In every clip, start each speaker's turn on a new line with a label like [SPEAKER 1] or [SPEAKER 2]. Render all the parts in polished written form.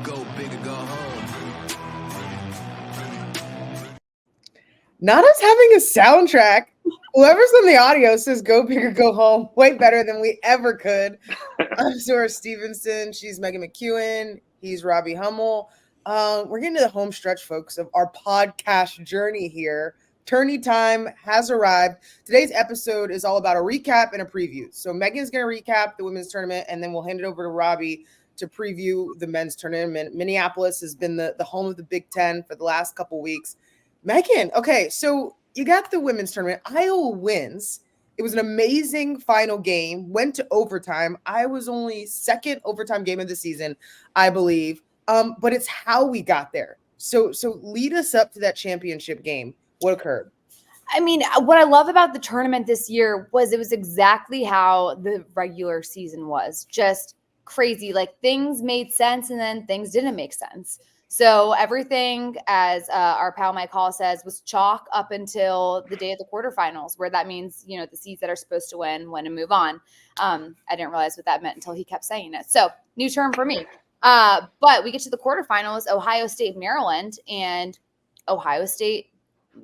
[SPEAKER 1] Go big or go home.
[SPEAKER 2] Not us having a soundtrack. Whoever's on the audio says go big or go home way better than we ever could. I'm Zora Stephenson. She's Meghan McKeown. He's Robbie Hummel. We're getting to the home stretch, folks, of our podcast journey here. Tourney time has arrived. Today's episode is all about a recap and a preview. So Megan's going to recap the women's tournament, and then we'll hand it over to Robbie to preview the men's tournament. Minneapolis has been the home of the Big Ten for the last couple weeks. Megan, okay, so you got the women's tournament. Iowa wins. It was an amazing final game, went to overtime. Iowa's only second overtime game of the season, I believe. But it's how we got there. So lead us up to that championship game. What occurred?
[SPEAKER 3] I mean, what I love about the tournament this year was it was exactly how the regular season was. Just crazy. Like, things made sense and then things didn't make sense. So everything, as our pal Mike Hall says, was chalk up until the day of the quarterfinals, where that means, you know, the seeds that are supposed to win and move on. I didn't realize what that meant until he kept saying it. So new term for me. But we get to the quarterfinals, Ohio State, Maryland, and Ohio State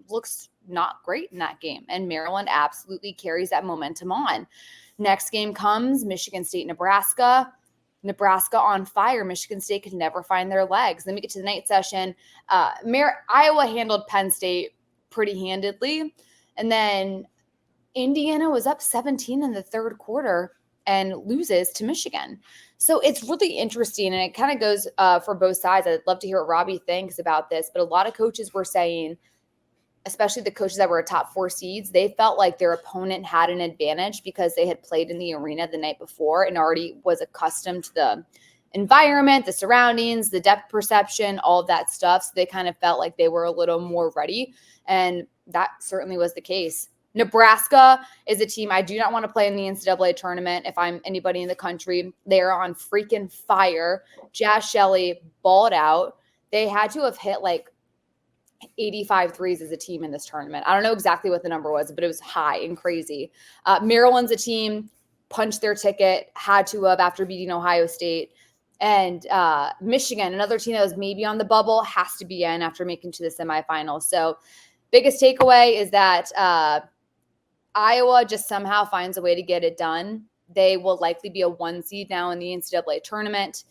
[SPEAKER 3] looks not great in that game. And Maryland absolutely carries that momentum on. Next game comes Michigan State, Nebraska. Nebraska on fire. Michigan State could never find their legs. Then we get to the night session. Iowa handled Penn State pretty handedly. And then Indiana was up 17 in the third quarter and loses to Michigan. So it's really interesting. And it kind of goes for both sides. I'd love to hear what Robbie thinks about this. But a lot of coaches were saying, especially the coaches that were top four seeds, they felt like their opponent had an advantage because they had played in the arena the night before and already was accustomed to the environment, the surroundings, the depth perception, all of that stuff. So they kind of felt like they were a little more ready. And that certainly was the case. Nebraska is a team I do not want to play in the NCAA tournament if I'm anybody in the country. They are on freaking fire. Jazz Shelley balled out. They had to have hit like 85 threes as a team in this tournament. I don't know exactly what the number was, but it was high and crazy. Maryland's a team, punched their ticket, had to have after beating Ohio State. And Michigan, another team that was maybe on the bubble, has to be in after making to the semifinals. So biggest takeaway is that Iowa just somehow finds a way to get it done. They will likely be a 1 seed now in the NCAA tournament.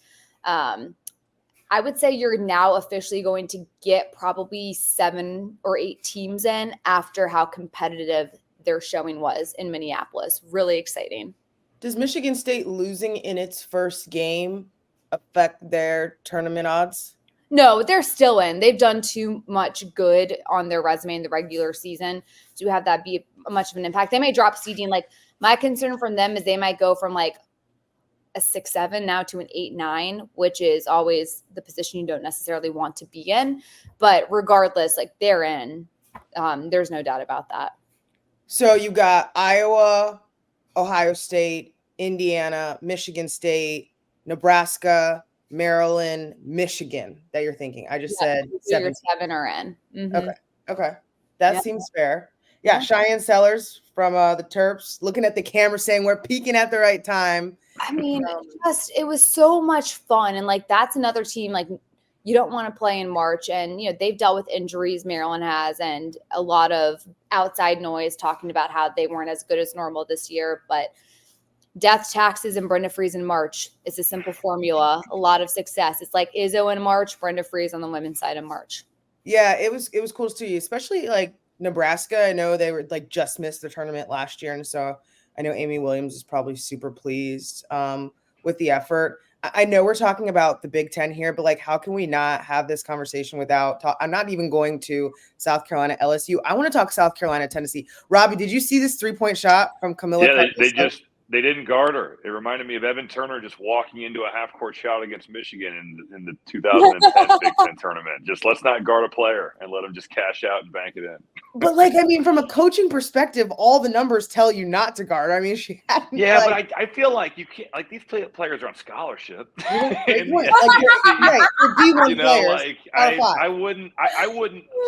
[SPEAKER 3] I would say you're now officially going to get probably 7 or 8 teams in after how competitive their showing was in Minneapolis. Really exciting.
[SPEAKER 2] Does Michigan State losing in its first game affect their tournament odds?
[SPEAKER 3] No, they're still in. They've done too much good on their resume in the regular season to have that be much of an impact. They may drop seeding. Like, my concern from them is they might go from like a 6-7 now to an 8-9, which is always the position you don't necessarily want to be in. But regardless, like, they're in. There's no doubt about that.
[SPEAKER 2] So you got Iowa, Ohio State, Indiana, Michigan State, Nebraska, Maryland, Michigan that you're thinking. I just said 7
[SPEAKER 3] are in.
[SPEAKER 2] Mm-hmm. Okay. That seems fair. Yeah, Cheyenne Sellers from the Terps looking at the camera saying we're peaking at the right time.
[SPEAKER 3] I mean, it was so much fun. And like, that's another team, like, you don't want to play in March. And, you know, they've dealt with injuries, Maryland has, and a lot of outside noise talking about how they weren't as good as normal this year. But death, taxes, and Brenda Frese in March is a simple formula. A lot of success. It's like Izzo in March, Brenda Frese on the women's side in March.
[SPEAKER 2] Yeah, it was cool to see, especially like Nebraska. I know they were like just missed the tournament last year. And so I know Amy Williams is probably super pleased with the effort. I know we're talking about the Big Ten here, but like, how can we not have this conversation without I'm not even going to South Carolina, LSU. I want to talk South Carolina, Tennessee. Robbie, did you see this 3-point shot from Camilla?
[SPEAKER 4] Yeah, they didn't guard her. It reminded me of Evan Turner just walking into a half-court shot against Michigan in the 2010 Big Ten tournament. Just let's not guard a player and let them just cash out and bank it in.
[SPEAKER 2] But like, I mean, from a coaching perspective, all the numbers tell you not to guard. I mean, she had
[SPEAKER 4] but I feel like you can't. Like, these players are on scholarship.
[SPEAKER 2] Right, B1 players.
[SPEAKER 4] Like I wouldn't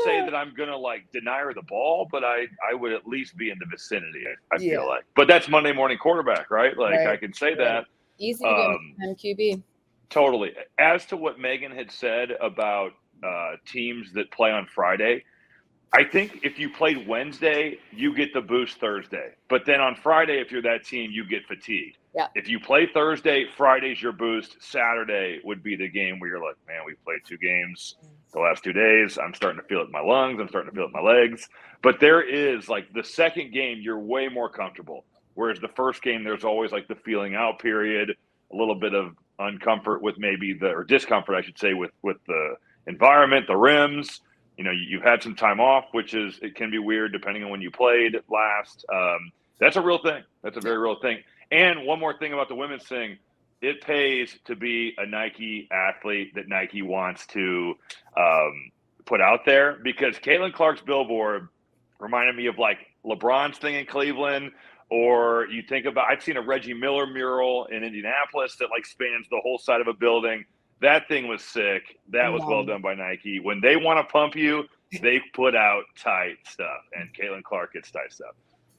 [SPEAKER 4] say that I'm gonna like deny her the ball, but I would at least be in the vicinity. I feel like. But that's Monday morning quarterback, right? Like, I can say that.
[SPEAKER 3] Easy to get MQB.
[SPEAKER 4] Totally. As to what Meghan had said about teams that play on Friday, I think if you played Wednesday, you get the boost Thursday. But then on Friday, if you're that team, you get fatigued.
[SPEAKER 3] Yeah.
[SPEAKER 4] If you play Thursday, Friday's your boost. Saturday would be the game where you're like, man, we've played 2 games the last 2 days. I'm starting to feel it in my lungs. I'm starting to feel it in my legs. But there is, like, the second game, you're way more comfortable. Whereas the first game, there's always, like, the feeling out period, a little bit of uncomfort with or discomfort, I should say, with the environment, the rims. You know, you've had some time off, it can be weird depending on when you played last. That's a real thing. That's a very real thing. And one more thing about the women's thing, it pays to be a Nike athlete that Nike wants to put out there, because Caitlin Clark's billboard reminded me of like LeBron's thing in Cleveland, or you think about, I've seen a Reggie Miller mural in Indianapolis that like spans the whole side of a building. That thing was sick. That was well done by Nike. When they want to pump you, they put out tight stuff, and Caitlin Clark gets tight stuff.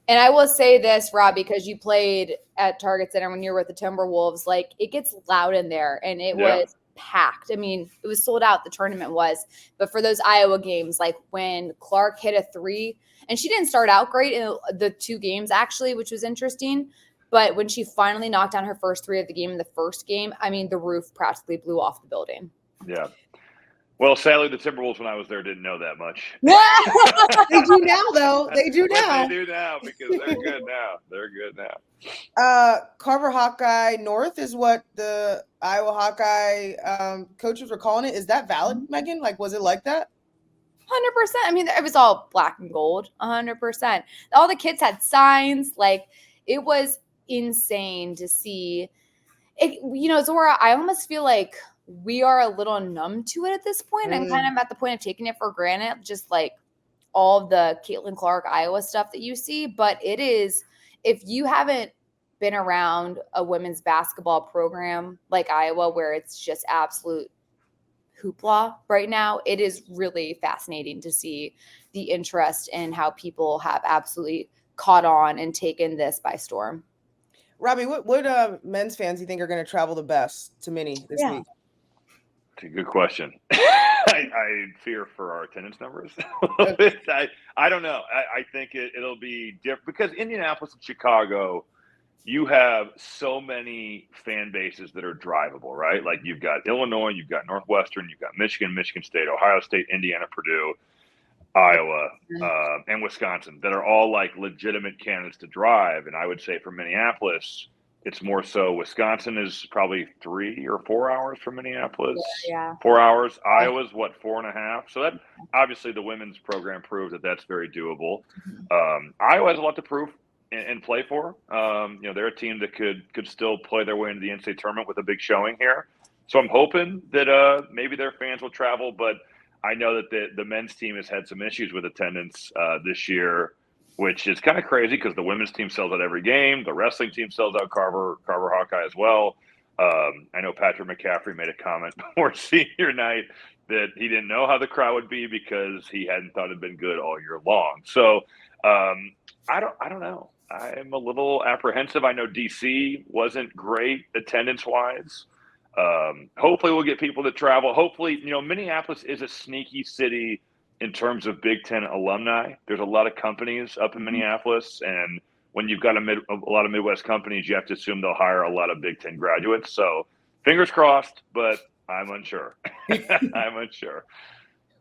[SPEAKER 3] And I will say this, Rob, because you played at Target Center when you were with the Timberwolves, like it gets loud in there, and it was packed. I mean, it was sold out, the tournament was. But for those Iowa games, like when Clark hit a 3, and she didn't start out great in the 2 games, actually, which was interesting. But when she finally knocked down her first 3 of the game in the first game, I mean, the roof practically blew off the building.
[SPEAKER 4] Yeah. Well, sadly, the Timberwolves, when I was there, didn't know that much.
[SPEAKER 2] They do now, though. They do now.
[SPEAKER 4] They do now, because they're good now. They're good now.
[SPEAKER 2] Carver Hawkeye North is what the Iowa Hawkeye coaches were calling it. Is that valid, Meghan? Like, was it like that?
[SPEAKER 3] 100%. I mean, it was all black and gold, 100%. All the kids had signs. Like, it was insane to see it. You know, Zora, I almost feel like we are a little numb to it at this point. I'm kind of at the point of taking it for granted, just like all of the Caitlin Clark Iowa stuff that you see. But it is, if you haven't been around a women's basketball program like Iowa, where it's just absolute hoopla right now, it is really fascinating to see the interest and how people have absolutely caught on and taken this by storm.
[SPEAKER 2] Robbie, what men's fans do you think are going to travel the best to Mini this week?
[SPEAKER 4] It's a good question. I fear for our attendance numbers. I don't know. I think it'll be different, because Indianapolis and Chicago, you have so many fan bases that are drivable, right? Like you've got Illinois, you've got Northwestern, you've got Michigan, Michigan State, Ohio State, Indiana, Purdue, Iowa, and Wisconsin, that are all like legitimate candidates to drive. And I would say for Minneapolis, it's more so Wisconsin is probably 3 or 4 hours from Minneapolis. 4 hours. Iowa's what, 4.5. So that obviously the women's program proved that that's very doable. Iowa has a lot to prove and play for. You know, they're a team that could still play their way into the NCAA tournament with a big showing here. So I'm hoping that maybe their fans will travel, but I know that the men's team has had some issues with attendance this year, which is kind of crazy because the women's team sells out every game. The wrestling team sells out Carver Hawkeye as well. I know Patrick McCaffrey made a comment before senior night that he didn't know how the crowd would be because he hadn't thought it had been good all year long. So I don't know. I'm a little apprehensive. I know DC wasn't great attendance-wise. Hopefully we'll get people to travel. Hopefully, you know, Minneapolis is a sneaky city in terms of Big Ten alumni. There's a lot of companies up in Minneapolis, and when you've got a lot of Midwest companies, you have to assume they'll hire a lot of Big Ten graduates. So fingers crossed, but I'm unsure. I'm unsure.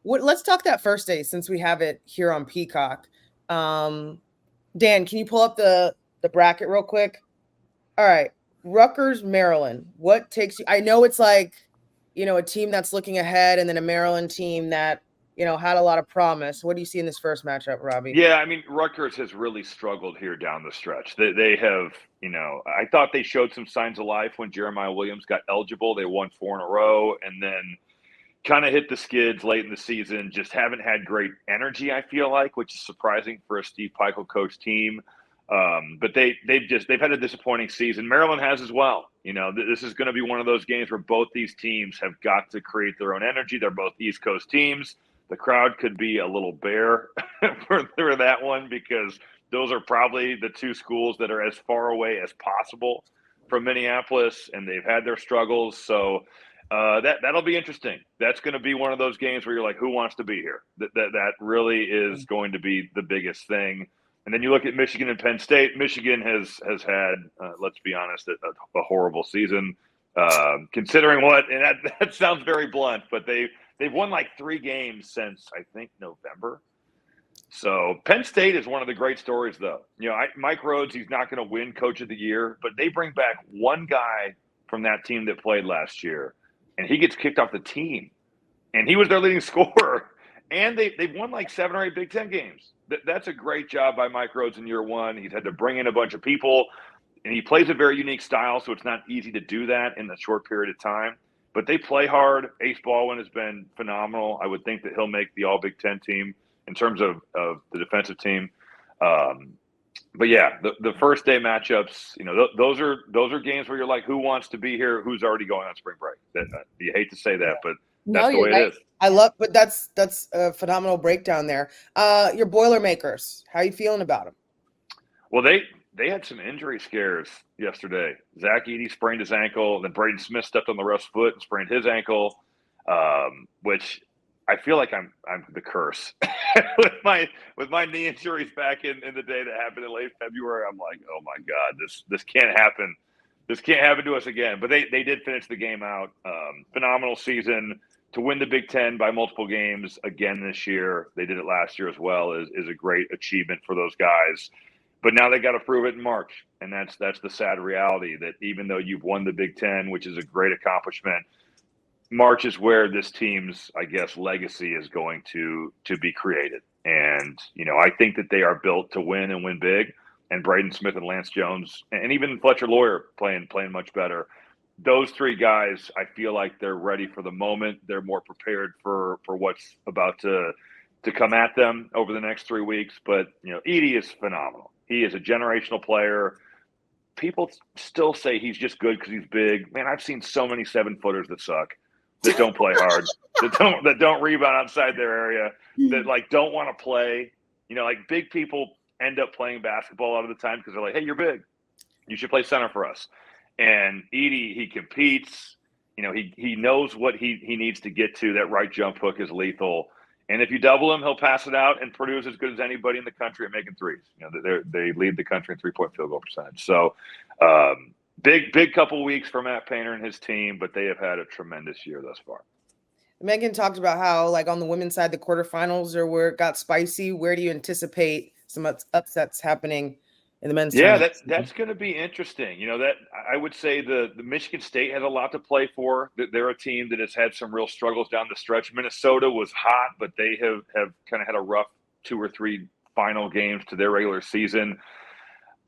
[SPEAKER 2] Let's talk that first day since we have it here on Peacock. Dan, can you pull up the bracket real quick? All right. Rutgers, Maryland. What takes you? I know it's like, you know, a team that's looking ahead and then a Maryland team that, you know, had a lot of promise. What do you see in this first matchup, Robbie?
[SPEAKER 4] Yeah, I mean, Rutgers has really struggled here down the stretch. They have, you know, I thought they showed some signs of life when Jeremiah Williams got eligible. They won 4 in a row and then kind of hit the skids late in the season. Just haven't had great energy, I feel like, which is surprising for a Steve Pikiell coach team. But they've had a disappointing season. Maryland has as well. You know, this is going to be one of those games where both these teams have got to create their own energy. They're both East Coast teams. The crowd could be a little bare for that one because those are probably the two schools that are as far away as possible from Minneapolis, and they've had their struggles. So that'll be interesting. That's going to be one of those games where you're like, who wants to be here? That really is going to be the biggest thing. And then you look at Michigan and Penn State. Michigan has had, let's be honest, a horrible season. Considering what, and that sounds very blunt, but they've won like 3 games since, I think, November. So Penn State is one of the great stories, though. Mike Rhodes, he's not going to win Coach of the Year, but they bring back one guy from that team that played last year, and he gets kicked off the team, and he was their leading scorer. And they've won like 7 or 8 Big Ten games. That's a great job by Mike Rhodes in year one. He's had to bring in a bunch of people, and he plays a very unique style, so it's not easy to do that in a short period of time. But they play hard. Ace Baldwin has been phenomenal. I would think that he'll make the All Big Ten team in terms of the defensive team. But yeah, the first day matchups, those are games where you're like, who wants to be here? Who's already going on spring break? You hate to say that, but that's the way it is.
[SPEAKER 2] I love, but that's a phenomenal breakdown there. Your Boilermakers, how are you feeling about them?
[SPEAKER 4] Well, they had some injury scares yesterday. Zach Edey sprained his ankle, then Braden Smith stepped on the ref's foot and sprained his ankle, which I feel like I'm the curse with my knee injuries back in the day that happened in late February. I'm like, oh my God, this can't happen. This can't happen to us again. But they did finish the game out. Phenomenal season. To win the Big Ten by multiple games again this year, they did it last year as well, is a great achievement for those guys. But now they got to prove it in March, and that's the sad reality that even though you've won the Big Ten, which is a great accomplishment, March is where this team's, I guess, legacy is going to be created. And I think that they are built to win and win big. And Braden Smith and Lance Jones, and even Fletcher Lawyer playing much better. Those 3 guys, I feel like they're ready for the moment. They're more prepared for what's about to come at them over the next 3 weeks. But, Edey is phenomenal. He is a generational player. People still say he's just good because he's big. Man, I've seen so many 7-footers that suck, that don't play hard, that don't rebound outside their area, that don't want to play. Big people end up playing basketball a lot of the time because they're like, hey, you're big. You should play center for us. And Edey, he competes. He knows what he needs to get to. That right jump hook is lethal. And if you double him, he'll pass it out and produce as good as anybody in the country at making threes. They lead the country in 3-point field goal percentage. So big couple weeks for Matt Painter and his team, but they have had a tremendous year thus far.
[SPEAKER 2] Megan talked about how, on the women's side, the quarterfinals are where it got spicy. Where do you anticipate some upsets happening in the men's tournament?
[SPEAKER 4] That's going to be interesting. That I would say the Michigan State has a lot to play for. They're a team that has had some real struggles down the stretch. Minnesota was hot, but they have kind of had a rough 2 or 3 final games to their regular season.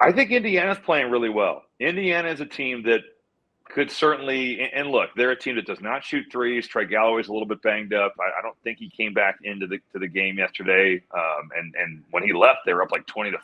[SPEAKER 4] I think Indiana's playing really well. Indiana is a team that could certainly – and look, they're a team that does not shoot threes. Trey Galloway's a little bit banged up. I don't think he came back into the game yesterday. And when he left, they were up like 20-5.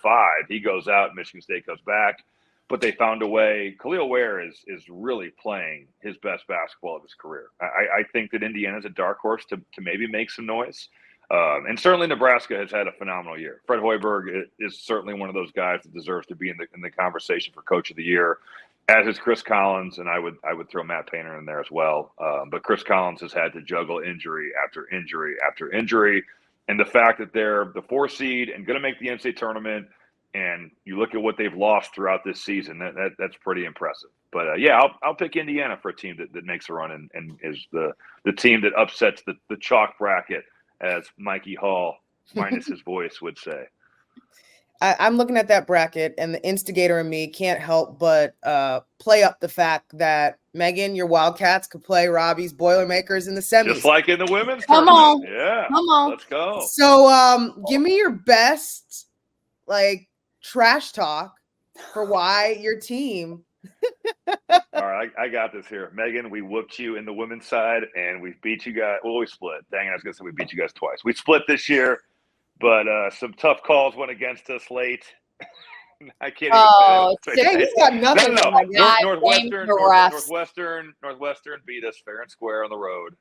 [SPEAKER 4] He goes out, Michigan State goes back. But they found a way. Khalil Ware is really playing his best basketball of his career. I think that Indiana's a dark horse to maybe make some noise. And certainly Nebraska has had a phenomenal year. Fred Hoiberg is certainly one of those guys that deserves to be in the conversation for Coach of the Year, as is Chris Collins, and I would throw Matt Painter in there as well. But Chris Collins has had to juggle injury after injury after injury, and the fact that they're the 4 seed and going to make the NCAA tournament, and you look at what they've lost throughout this season, that's pretty impressive. But I'll pick Indiana for a team that makes a run and is the team that upsets the chalk bracket, as Mikey Hall, minus his voice, would say.
[SPEAKER 2] I'm looking at that bracket, and the instigator in me can't help but play up the fact that, Megan, your Wildcats could play Robbie's Boilermakers in the semis.
[SPEAKER 4] Just like in the women's
[SPEAKER 3] Come
[SPEAKER 4] tournament.
[SPEAKER 3] on.
[SPEAKER 4] Yeah.
[SPEAKER 3] Come on.
[SPEAKER 4] Let's go.
[SPEAKER 2] So give me your best, trash talk for why your team.
[SPEAKER 4] All right, I got this here. Megan, we whooped you in the women's side, and we beat you guys. Well, we split. Dang it, I was going to say we beat you guys twice. We split this year. But some tough calls went against us late. I can't even say that.
[SPEAKER 2] He's got nothing.
[SPEAKER 4] Northwestern beat us fair and square on the road.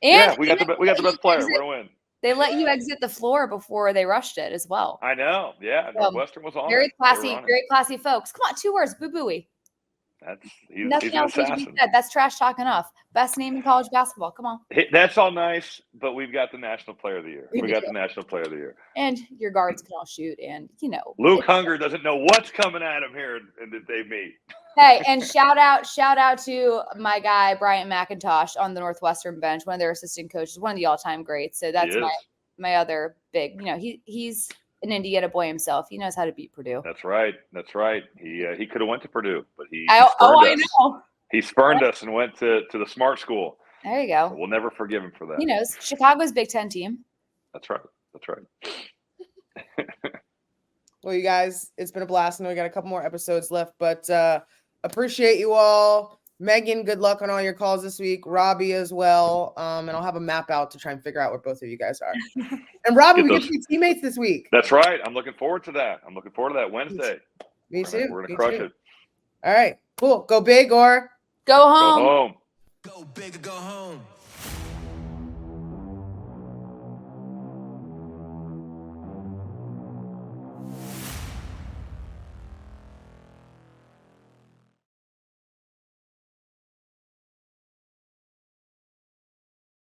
[SPEAKER 4] We got the best player. We're gonna win.
[SPEAKER 3] They let you exit the floor before they rushed it as well.
[SPEAKER 4] I know. Yeah, Northwestern was on.
[SPEAKER 3] Very classy folks. Come on, 2 words, boo-booey.
[SPEAKER 4] He's
[SPEAKER 3] Nothing
[SPEAKER 4] an
[SPEAKER 3] else needs to be
[SPEAKER 4] assassin.
[SPEAKER 3] said. That's trash talk enough. Best name in college basketball. Come on.
[SPEAKER 4] That's all nice, but we've got the National Player of the Year. We got the National Player of the Year.
[SPEAKER 3] And your guards can all shoot, and
[SPEAKER 4] Luke Hunger doesn't know what's coming at him here, and that they meet.
[SPEAKER 3] Hey, and shout out to my guy Bryant McIntosh on the Northwestern bench, one of their assistant coaches, one of the all-time greats. So that's my other big. He's an Indiana boy himself. He knows how to beat Purdue.
[SPEAKER 4] That's right. He could have went to Purdue, but
[SPEAKER 3] I know.
[SPEAKER 4] He spurned us and went to the smart school.
[SPEAKER 3] There you go.
[SPEAKER 4] So we'll never forgive him for that.
[SPEAKER 3] He knows. Chicago's Big Ten team.
[SPEAKER 4] That's right.
[SPEAKER 2] Well, you guys, it's been a blast. I know we got a couple more episodes left, but appreciate you all. Megan, good luck on all your calls this week. Robbie as well. And I'll have a map out to try and figure out where both of you guys are. And Robbie, we get to be teammates this week.
[SPEAKER 4] That's right. I'm looking forward to that. Wednesday.
[SPEAKER 2] Me too.
[SPEAKER 4] We're going to crush it.
[SPEAKER 2] All right. Cool. Go big or
[SPEAKER 3] go home.
[SPEAKER 4] Go home.
[SPEAKER 1] Go big or go home.